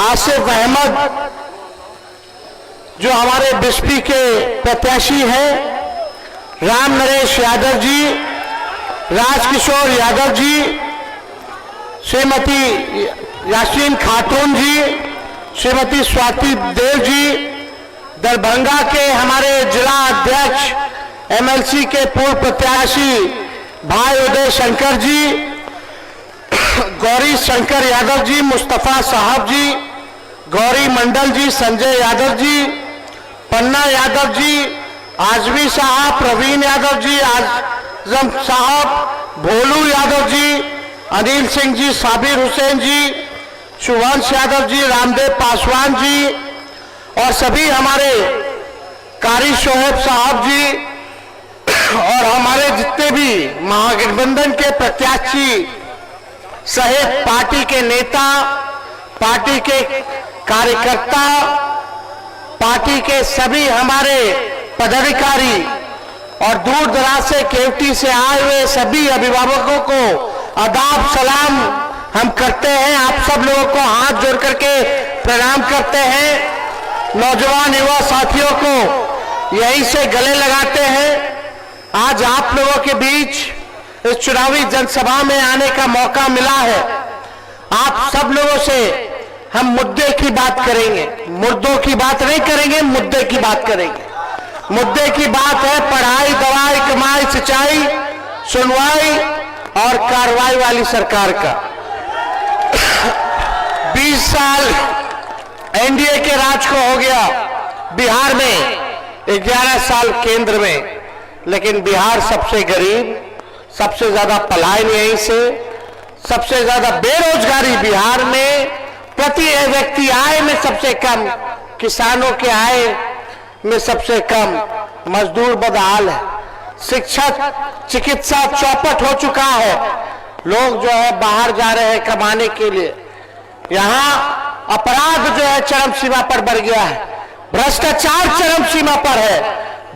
आसिफ अहमद जो हमारे बिस्पी के प्रत्याशी हैं, राम नरेश यादव जी, राजकिशोर यादव जी, श्रीमती यासीन खातून जी, श्रीमती स्वाति देव जी, दरभंगा के हमारे जिला अध्यक्ष एमएलसी के पूर्व प्रत्याशी भाई उदय शंकर जी, गौरी शंकर यादव जी, मुस्तफा साहब जी, गौरी मंडल जी, संजय यादव जी, पन्ना यादव जी, आजमी साहब, प्रवीण यादव जी, आजम साहब, भोलू यादव जी, अनिल सिंह जी, साबिर हुसैन जी, शुभंश यादव जी, रामदेव पासवान जी और सभी हमारे कारी शोहेब साहब जी और हमारे जितने भी महागठबंधन के प्रत्याशी सहित पार्टी के नेता, पार्टी के कार्यकर्ता, पार्टी के सभी हमारे पदाधिकारी और दूर दराज से केवटी से आए हुए सभी अभिभावकों को आदाब सलाम हम करते हैं। आप सब लोगों को हाथ जोड़ करके प्रणाम करते हैं। नौजवान युवा साथियों को यहीं से गले लगाते हैं। आज आप लोगों के बीच इस चुनावी जनसभा में आने का मौका मिला है। आप सब लोगों से हम मुद्दे की बात करेंगे, मुद्दों की बात नहीं करेंगे, मुद्दे की बात करेंगे। मुद्दे की बात है पढ़ाई, दवाई, कमाई, सिंचाई, सुनवाई और कार्रवाई वाली सरकार का। 20 साल एनडीए के राज को हो गया बिहार में, 11 साल केंद्र में, लेकिन बिहार सबसे गरीब, सबसे ज्यादा पलायन यहीं से, सबसे ज्यादा बेरोजगारी बिहार में, प्रति व्यक्ति आय में सबसे कम, किसानों के आय में सबसे कम, मजदूर बदहाल है, शिक्षा चिकित्सा चौपट हो चुका है। लोग जो है बाहर जा रहे हैं कमाने के लिए। यहाँ अपराध जो है चरम सीमा पर बढ़ गया है, भ्रष्टाचार चरम सीमा पर है।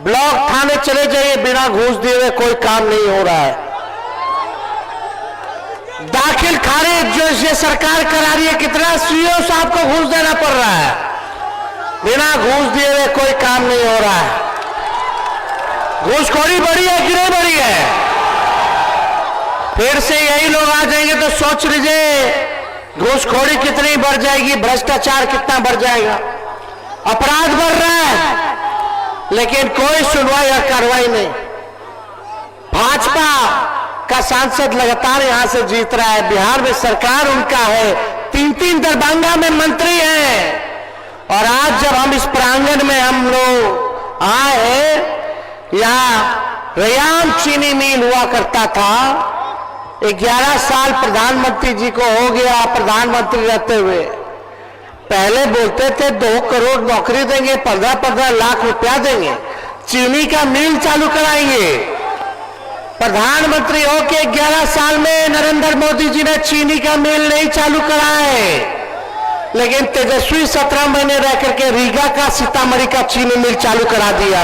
ब्लॉक थाने चले जाइए, बिना घूस दिए हुए कोई काम नहीं हो रहा है। दाखिल खारिज जो ये सरकार करा रही है, कितना सीओ साहब को घूस देना पड़ रहा है, बिना घूस दिए हुए कोई काम नहीं हो रहा है। घूसखोरी बढ़ी है कि नहीं बढ़ी है? फिर से यही लोग आ जाएंगे तो सोच लीजिए घूसखोरी कितनी बढ़ जाएगी, भ्रष्टाचार कितना बढ़ जाएगा। अपराध बढ़ रहा है लेकिन कोई सुनवाई और कार्रवाई नहीं। भाजपा का सांसद लगातार यहां से जीत रहा है, बिहार में सरकार उनका है, 3-3 दरभंगा में मंत्री हैं। और आज जब हम इस प्रांगण में हम लोग आए हैं, यहाँ रयाम चीनी मिल हुआ करता था, 11 साल प्रधानमंत्री जी को हो गया प्रधानमंत्री रहते हुए। पहले बोलते थे 2 करोड़ नौकरी देंगे, 15-15 लाख रुपया देंगे, चीनी का मिल चालू कराएंगे। प्रधानमंत्री होके 11 साल में नरेंद्र मोदी जी ने चीनी का मिल नहीं चालू कराए, लेकिन तेजस्वी 17 महीने रह करके रीगा का, सीतामढ़ी का चीनी मिल चालू करा दिया।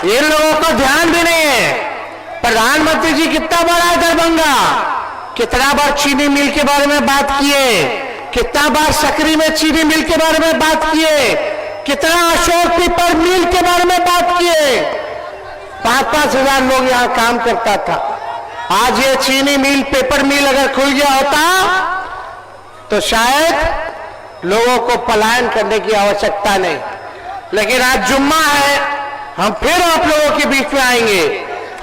इन लोगों को ध्यान भी नहीं है। प्रधानमंत्री जी कितना बार आए दरभंगा, कितना बार चीनी मिल के बारे में बात किए, कितना बार सकरी में चीनी मिल के बारे में बात किए, कितना अशोक पीपल मिल के बारे में बात किए। 5-5 हजार लोग यहाँ काम करता था। आज ये चीनी मिल, पेपर मिल अगर खुल गया होता तो शायद लोगों को पलायन करने की आवश्यकता नहीं। लेकिन आज जुम्मा है, हम फिर आप लोगों के बीच में आएंगे।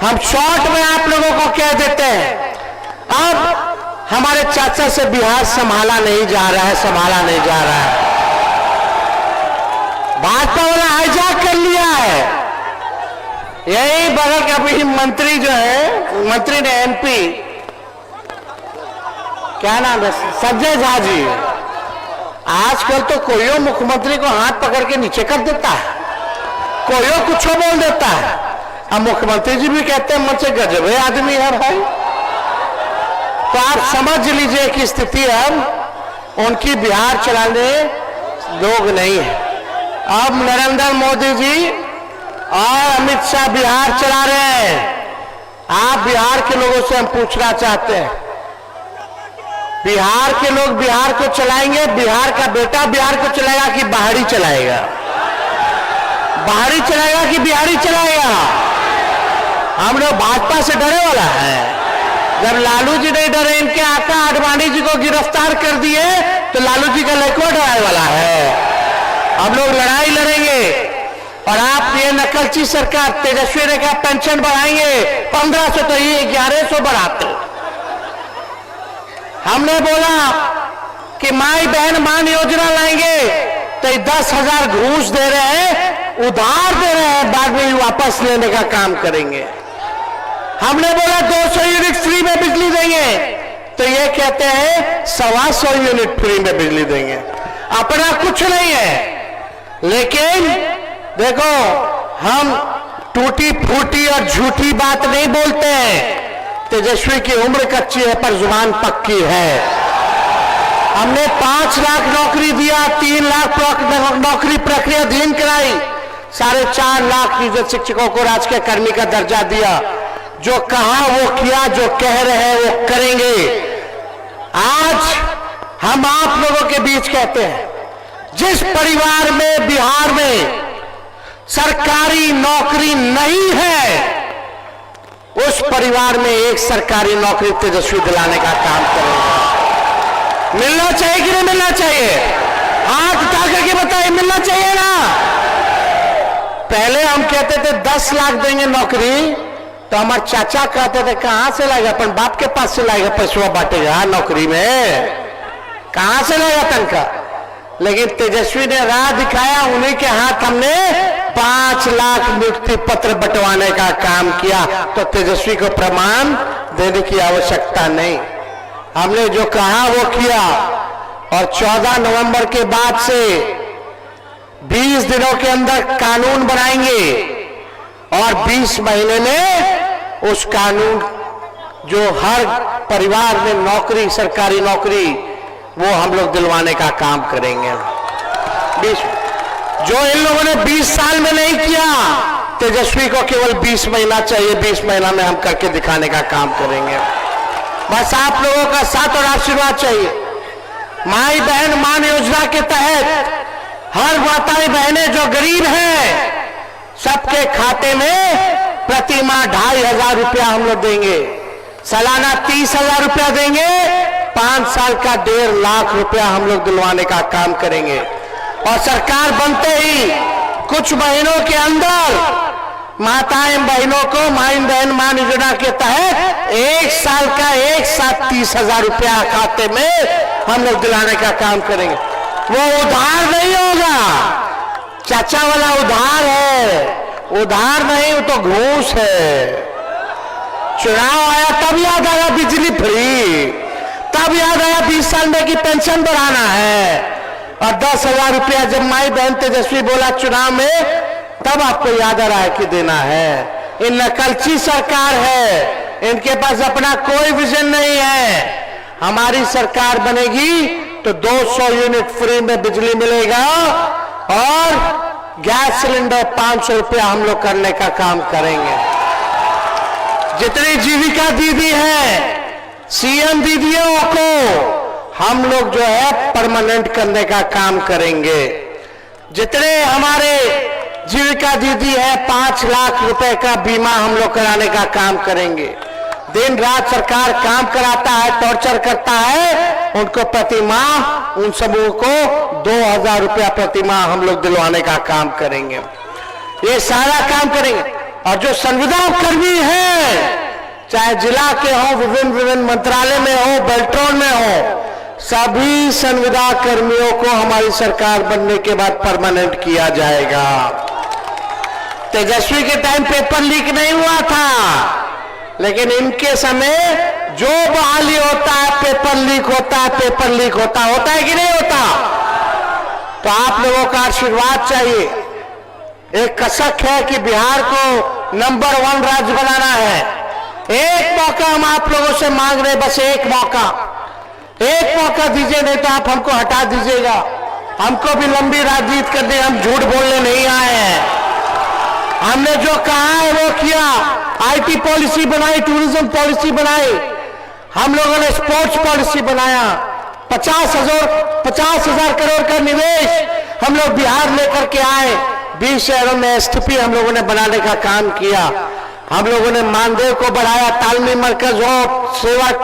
हम शॉर्ट में आप लोगों को कह देते हैं, अब हमारे चाचा से बिहार संभाला नहीं जा रहा है, संभाला नहीं जा रहा है। भाजपा वाला हाईजैक कर लिया है। यही बगल का भी मंत्री जो है, मंत्री ने एमपी, क्या नाम है, संजय झा जी, आजकल तो कोई मुख्यमंत्री को हाथ पकड़ के नीचे कर देता है, कोई कुछ बोल देता है। अब मुख्यमंत्री जी भी कहते हैं मुझसे गजब है आदमी है भाई। तो आप समझ लीजिए कि स्थिति अब उनकी बिहार चलाने लोग नहीं है। अब नरेंद्र मोदी जी और अमित शाह बिहार चला रहे हैं। आप बिहार के लोगों से हम पूछना चाहते हैं, बिहार के लोग बिहार को चलाएंगे, बिहार का बेटा बिहार को चलाएगा कि बाहरी चलाएगा? बाहरी चलाएगा कि बिहारी चलाएगा? हम लोग भाजपा से डरे वाला है। जब लालू जी नहीं डरे, इनके आका आडवाणी जी को गिरफ्तार कर दिए, तो लालू जी का लड़का डराने वाला है। हम लोग लड़ाई लड़ेंगे। और आप ये नकलची सरकार, तेजस्वी ने कहा पेंशन बढ़ाएंगे 1500, तो ये 1100 बढ़ाते। हमने बोला कि माई बहन मान योजना लाएंगे, तो 10,000 घूस दे रहे हैं, उधार दे रहे हैं, बाद में वापस लेने का काम करेंगे। हमने बोला 200 यूनिट फ्री में बिजली देंगे, तो ये कहते हैं 125 यूनिट फ्री में बिजली देंगे। अपना कुछ नहीं है। लेकिन देखो, हम टूटी फूटी और झूठी बात नहीं बोलते हैं। तेजस्वी की उम्र कच्ची है पर जुबान पक्की है। हमने 5 लाख नौकरी दिया, 3 लाख नौकरी प्रक्रियाधीन कराई, 4.5 लाख नियोजित शिक्षकों को राजकीय कर्मी का दर्जा दिया। जो कहा वो किया, जो कह रहे हैं वो करेंगे। आज हम आप लोगों के बीच कहते हैं, जिस परिवार में बिहार में सरकारी नौकरी नहीं है, उस परिवार में एक सरकारी नौकरी तेजस्वी दिलाने का काम करेगा। मिलना चाहिए कि नहीं मिलना चाहिए? हाथ उठा करके बताइए, मिलना चाहिए ना? पहले हम कहते थे 10 लाख देंगे नौकरी, तो हमारे चाचा कहते थे कहां से लाएगा, अपन बाप के पास से लाएगा, पैसा बांटेगा नौकरी में, कहां से लाएगा तनखा? लेकिन तेजस्वी ने राह दिखाया, उन्हीं के हाथ हमने 5 लाख नियुक्ति पत्र बंटवाने का काम किया। तो तेजस्वी को प्रमाण देने की आवश्यकता नहीं, हमने जो कहा वो किया। और 14 नवंबर के बाद से 20 दिनों के अंदर कानून बनाएंगे, और 20 महीने में उस कानून जो हर परिवार में नौकरी, सरकारी नौकरी, वो हम लोग दिलवाने का काम करेंगे। 20 जो इन लोगों ने 20 साल में नहीं किया, तेजस्वी को केवल 20 महीना चाहिए। 20 महीना में हम करके दिखाने का काम करेंगे। बस आप लोगों का साथ और आशीर्वाद चाहिए। माई बहन मान योजना के तहत हर माताएं बहनें जो गरीब हैं, सबके खाते में प्रति माह 2,500 रुपया हम लोग देंगे। सालाना 30,000 रुपया देंगे। 5 साल का 1.5 लाख रुपया हम लोग दिलवाने का काम करेंगे। और सरकार बनते ही कुछ महीनों के अंदर माताएं बहनों को माई बहन मान योजना के तहत 1 साल का एक साथ 30,000 रुपया खाते में हम लोग दिलाने का काम करेंगे। वो उधार नहीं होगा, चाचा वाला उधार है, उधार नहीं, वो तो घूस है। चुनाव आया तब याद आया बिजली फ्री, तब याद आया 20 साल में की पेंशन बढ़ाना है। और 10,000 रुपया जब माई बहन तेजस्वी बोला चुनाव में, तब आपको याद आ रहा है कि देना है। ये नकलची सरकार है, इनके पास अपना कोई विजन नहीं है। हमारी सरकार बनेगी तो 200 यूनिट फ्री में बिजली मिलेगा, और गैस सिलेंडर 500 रुपया हम लोग करने का काम करेंगे। जितनी जीविका दीदी है, सीएम दीदियों को हम लोग जो है परमानेंट करने का काम करेंगे। जितने हमारे जीविका दीदी है, 5 लाख रुपए का बीमा हम लोग कराने का काम करेंगे। दिन रात सरकार काम कराता है, टॉर्चर करता है, उनको प्रति माह उन समूह को 2,000 रुपया प्रति माह हम लोग दिलवाने का काम करेंगे। ये सारा काम करेंगे। और जो संविदा कर्मी है, चाहे जिला के हो, विभिन्न मंत्रालय में हो, बेल्ट्रॉन में हो, सभी संविदा कर्मियों को हमारी सरकार बनने के बाद परमानेंट किया जाएगा। तेजस्वी के टाइम पेपर लीक नहीं हुआ था, लेकिन इनके समय जो बहाली होता है पेपर लीक होता है, पेपर लीक होता है कि नहीं होता? तो आप लोगों का आशीर्वाद चाहिए। एक कसक है कि बिहार को नंबर 1 राज्य बनाना है। एक मौका हम आप लोगों से मांग रहे, बस एक मौका दीजिए, नहीं तो आप हमको हटा दीजिएगा। हमको भी लंबी राजनीति करने, हम झूठ बोलने नहीं आए हैं। हमने जो कहा है वो किया। आईटी पॉलिसी बनाई, टूरिज्म पॉलिसी बनाई, हम लोगों ने स्पोर्ट्स पॉलिसी बनाया, 50,000 करोड़ का निवेश हम लोग बिहार लेकर के आए। 20 शहरों में एसटीपी हम लोगों ने बनाने का काम किया। हम लोगों ने मानदेय को बढ़ाया, तालमी मरकज हो, सेवक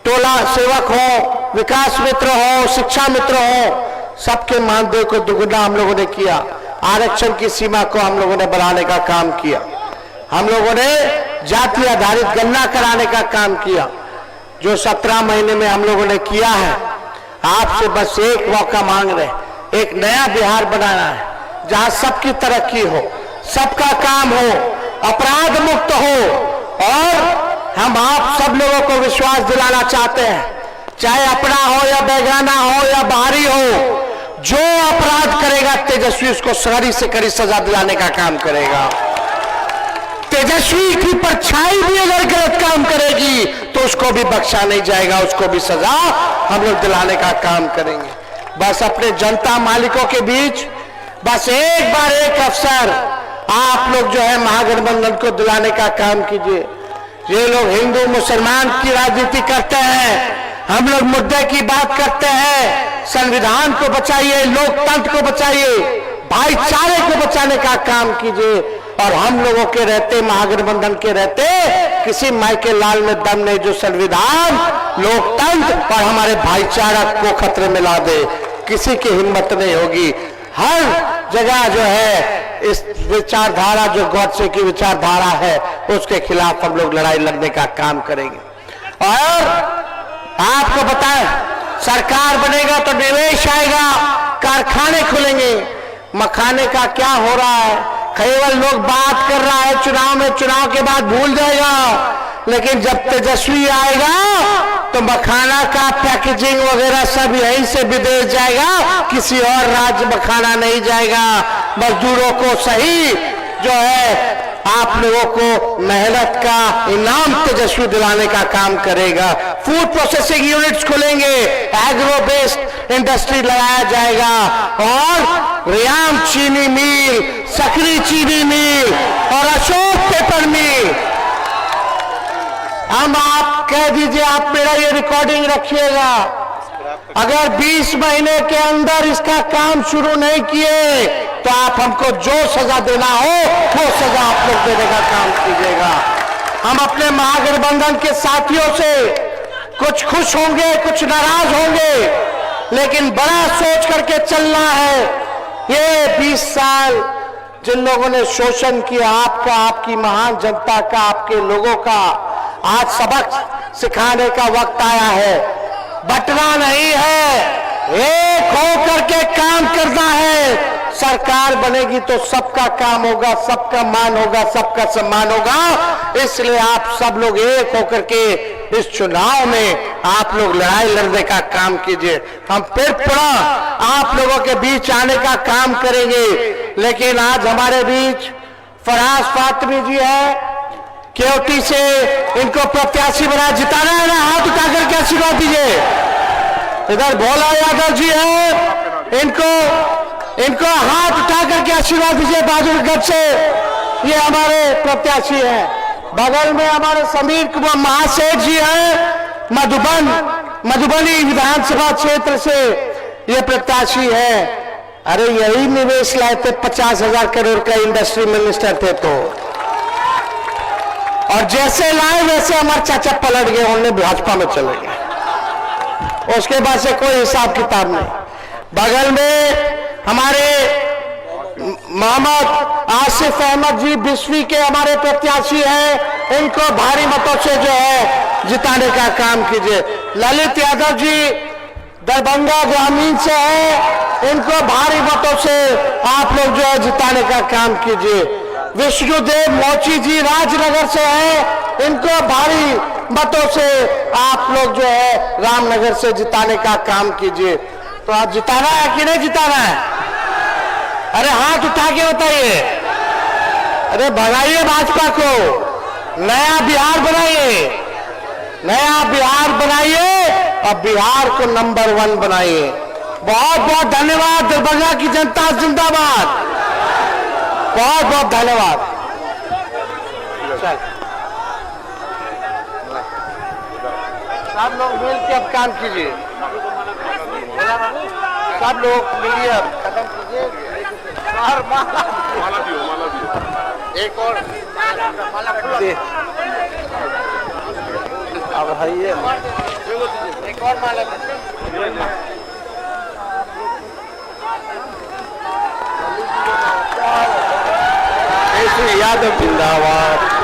टोला सेवक हो, विकास मित्र हो, शिक्षा मित्र हो, सबके मानदेय को दुगुना हम लोगों ने किया। आरक्षण की सीमा को हम लोगों ने बढ़ाने का काम किया। हम लोगों ने जाति आधारित गणना कराने का काम किया, जो 17 महीने में हम लोगों ने किया है। आपसे बस एक मौका मांग रहे, एक नया बिहार बनाना है जहां सबकी तरक्की हो, सबका काम हो, अपराध मुक्त हो। और हम आप सब लोगों को विश्वास दिलाना चाहते हैं, चाहे अपना हो या बेगाना हो या बाहरी हो, जो अपराध करेगा तेजस्वी उसको कड़ी से कड़ी सजा दिलाने का काम करेगा। तेजस्वी की परछाई भी अगर गलत काम करेगी तो उसको भी बख्शा नहीं जाएगा, उसको भी सजा हम लोग दिलाने का काम करेंगे। बस अपने जनता मालिकों के बीच बस एक बार एक अवसर आप लोग जो है महागठबंधन को दिलाने का काम कीजिए। ये लोग हिंदू मुसलमान की राजनीति करते हैं, हम लोग मुद्दे की बात करते हैं। संविधान को बचाइए, लोकतंत्र को बचाइए, भाईचारे को बचाने का काम कीजिए। और हम लोगों के रहते, महागठबंधन के रहते, किसी माइके लाल में दम नहीं जो संविधान, लोकतंत्र और हमारे भाईचारा को खतरे में ला दे। किसी की हिम्मत नहीं होगी। हर जगह जो है इस विचारधारा, जो गॉडसे की विचारधारा है, उसके खिलाफ हम लोग लड़ाई लड़ने का काम करेंगे। और आपको बताएं, सरकार बनेगा तो निवेश आएगा, कारखाने खुलेंगे। मखाने का क्या हो रहा है, केवल लोग बात कर रहा है चुनाव में, चुनाव के बाद भूल जाएगा। लेकिन जब तेजस्वी आएगा तो मखाना का पैकेजिंग वगैरह सब यहीं से विदेश जाएगा, किसी और राज्य मखाना नहीं जाएगा। मजदूरों को सही जो है आप लोगों को मेहनत का इनाम तेजस्वी दिलाने का काम करेगा। फूड प्रोसेसिंग यूनिट्स खुलेंगे, एग्रो बेस्ड इंडस्ट्री लगाया जाएगा और रियाम चीनी मिल, सकरी चीनी मिल और अशोक पेपर मिल। हम आप कह दीजिए, आप मेरा ये रिकॉर्डिंग रखिएगा, अगर 20 महीने के अंदर इसका काम शुरू नहीं किए तो आप हमको जो सजा देना हो वो सजा आप लोग देने का काम कीजिएगा। हम अपने महागठबंधन के साथियों से कुछ खुश होंगे, कुछ नाराज होंगे, लेकिन बड़ा सोच करके चलना है। ये 20 साल जिन लोगों ने शोषण किया आपका, आपकी महान जनता का, आपके लोगों का, आज सबक सिखाने का वक्त आया है। बटना नहीं है, एक होकर के काम करना है। सरकार बनेगी तो सबका काम होगा, सबका मान होगा, सबका सम्मान होगा। इसलिए आप सब लोग एक होकर के इस चुनाव में आप लोग लड़ाई लड़ने का काम कीजिए। हम फिर पुनः आप लोगों के बीच आने का काम करेंगे। लेकिन आज हमारे बीच फराज फातमी जी है, केवटी से, इनको प्रत्याशी बना जिताना है ना, हाथ उठाकर के आशीर्वाद दीजिए। इधर भोला यादव जी है, इनको हाथ उठाकर के आशीर्वाद दीजिए बहादुरगढ़ से, ये हमारे प्रत्याशी हैं। बगल में हमारे समीर कुमार महासेठ जी हैं, मधुबनी विधानसभा क्षेत्र से ये प्रत्याशी है। अरे यही निवेश लाए थे, 50,000 करोड़ का इंडस्ट्री मिनिस्टर थे तो, और जैसे लाए वैसे हमारे चाचा पलट गए, उन्होंने भाजपा में चले गए। उसके बाद से कोई हिसाब किताब नहीं। बगल में हमारे मोहम्मद आसिफ अहमद जी बिस्वी के हमारे प्रत्याशी हैं, इनको भारी मतों से जो है जिताने का काम कीजिए। ललित यादव जी दरभंगा ग्रामीण से है, इनको भारी मतों से आप लोग जो है जिताने का काम कीजिए। विष्णुदेव मोची जी राजनगर से है, इनको भारी मतों से आप लोग जो है रामनगर से जिताने का काम कीजिए। तो आज जिताना है कि नहीं जिताना है? अरे हाथ उठा के बताइए। अरे भगाइए भाजपा को, नया बिहार बनाइए, नया बिहार बनाइए और बिहार को नंबर 1 बनाइए। बहुत बहुत धन्यवाद। दरभंगा की जनता जिंदाबाद। बहुत बहुत धन्यवाद। सब लोग मिल के अब काम कीजिए, सब लोग मिलिए अब खत्म कीजिए। और माला दियो। एक और अब है ये एक और माला यादव जिंदाबाद।